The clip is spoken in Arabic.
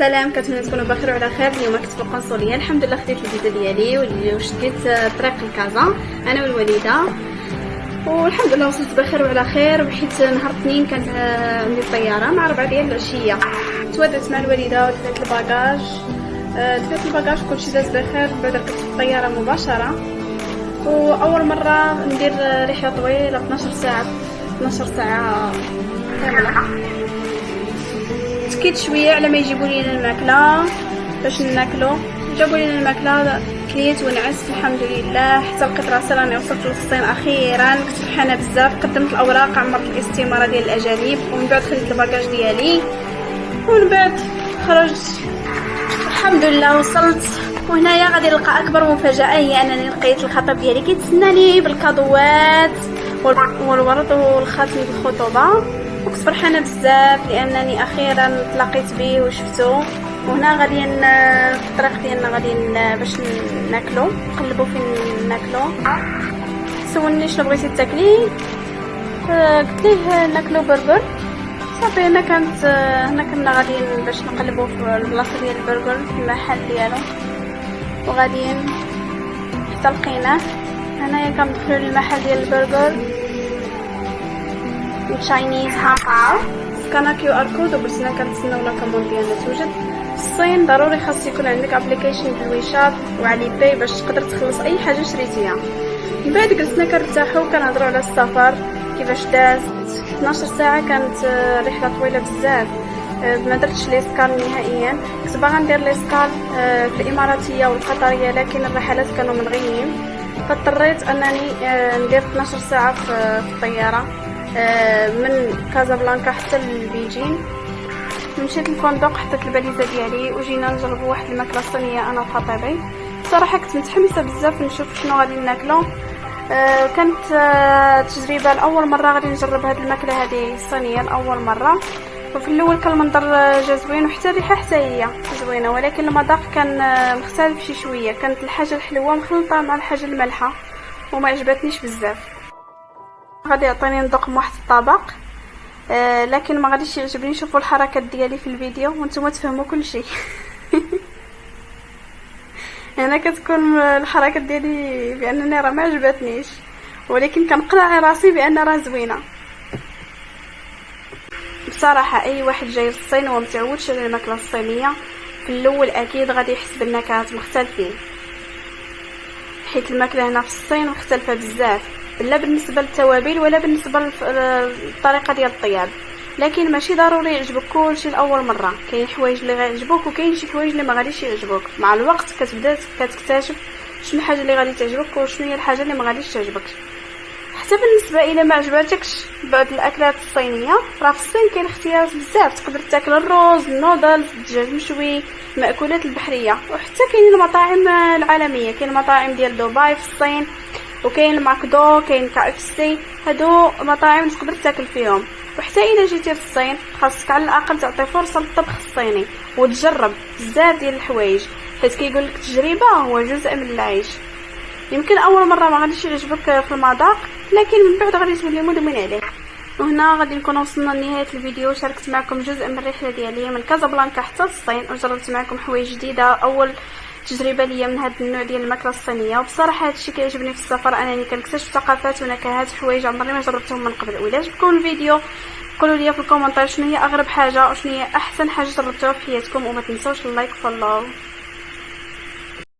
سلام، كنتمنى تكونوا بخير وعلى خير. اليوم كنت في القنصليه، الحمد لله خديت الفيزا ديالي وشديت طريق لكازا انا والوالده، والحمد لله وصلت بخير وعلى خير. وحيت نهار الاثنين كانت عندي الطياره مع 4 ديال العشيه. تودعت مع الوالده ودفعت الباكاج كلشي داز بخير. بعد ركبت الطياره مباشره، واول مره ندير رحله طويله 12 ساعه كامله. سكيت شويه على ما يجيبوا لينا الماكله باش ناكلو. جابوا لينا الماكله، كليت ونعست الحمد لله حتى لقيت راسي راني وصلت للصين اخيرا. كنت فرحانه بزاف، قدمت الاوراق، عمرت الاستماره ديال الاجانب، ومن بعد خديت الباكاج ديالي، ومن بعد خرجت الحمد لله وصلت. وهنايا غادي نلقى اكبر مفاجاه، هي انني لقيت الخطيب ديالي كيتسناني بالكادوات والورد والخاتم بالخطوبه، وكنت فرحانه بزاف لانني اخيرا تلاقيت به وشفتو. وهنا غادي في الطريق ديالنا غادي باش ناكلو، نقلبو فين ناكلو. سولني شنو بغيتي تاكلي، قلت ليه ناكلو برجر صافي. هنا كنا غاديين باش نقلبو في البلاصه ديال البرجر في المحل ديالو، وغاديين حتى لقيناه. هنايا كندخلو للمحل ديال البرجر تشاينيز هاباو، سكانا كيو ار كود، وبرسنا كنتسناو لا كوموند ديالنا توجد. في الصين ضروري خاص يكون عندك ابليكيشن بالويشات وعلي باي باش تقدر تخلص اي حاجه شريتيها. من بعد جلسنا كنرتاحوا وكنهضروا على السفر كيفاش داز. 12 ساعه كانت رحله طويله بزاف. ما درتش لي سكال نهائيا، كنت باغا ندير لي سكال في الاماراتيه والقطريه، لكن الرحلات كانوا ملغيين، فاضطريت انني ندير 12 ساعه في الطياره من كازابلانكا حتى لبيجين. مشيت للفندق، حطيت الباليزه ديالي، وجينا نجربوا واحد الماكله الصينيه انا وخطيبي. صراحه كنت متحمسه بزاف نشوف شنو غادي ناكلو. كانت تجربه لاول مره غادي نجرب هاد الماكله هذه الصينيه لاول مره. وفي الاول كان المنظر جا زوين، وحتى الريحه حتى هي زوينه، ولكن المذاق كان مختلف شي شويه. كانت الحاجه الحلوه مخلطه مع الحاجه المالحه وما عجبتنيش بزاف. غادي يعطيني ندوق من واحد الطبق، لكن ما غاديش يعجبني. شوفوا الحركات ديالي في الفيديو وانتم تفهموا كل شيء. هنا كتكون الحركات ديالي بانني راه ما عجبتنيش، ولكن كنقنع راسي بان راه زوينه. بصراحه اي واحد جاي للصين ومتعودش على الماكله الصينيه، في الاول اكيد غادي يحس بالنكهات مختلفين، حيت الماكله هنا في الصين مختلفه بزاف، لا بالنسبه للتوابل ولا بالنسبه للطريقه ديال الطياب. لكن ماشي ضروري يعجبك كلشي لاول مره، كاين حوايج اللي غيعجبوك وكاين شي حوايج اللي ما غاديش يعجبوك. مع الوقت كتبدا كتكتشف شنو الحاجه اللي غادي تعجبك وشنو هي الحاجه اللي ما غاديش تعجبك. حتى بالنسبه الى ما عجباتكش بعض الاكلات الصينيه، راه في الصين كاين اختيارات بزاف، تقدر تاكل الرز، النودلز، الدجاج مشوي، المأكولات البحريه. وحتى كاين المطاعم العالميه، كاين المطاعم ديال دبي في الصين، وكاين الماكدو، كاين KFC. هادو مطاعم تقدر تاكل فيهم. وحتى الا جيتي للصين خاصك على الاقل تعطي فرصه للطبخ الصيني وتجرب بزاف ديال الحوايج، حيت كيقول لك التجربه هو جزء من العيش. يمكن اول مره ما غاديش يعجبك في المذاق، لكن من بعد غادي تولي مدمن عليه. وهنا غادي نكون وصلنا لنهايه الفيديو. شاركت معكم جزء من الرحله ديالي من كازابلانكا حتى الصين، وجربت معكم حوايج جديده، اول تجربه ليا من هذا النوع ديال الماكله الصينيه. وبصراحه هذا الشيء كيعجبني في السفر، انني كنكتشف ثقافات ونكهات حوايج عمري ما جربتهم من قبل. وإلا عجبكم الفيديو قولوا لي في الكومنتار شنو هي اغرب حاجه وشنو هي احسن حاجه جربتوها في حياتكم، وما تنسوش اللايك فولو.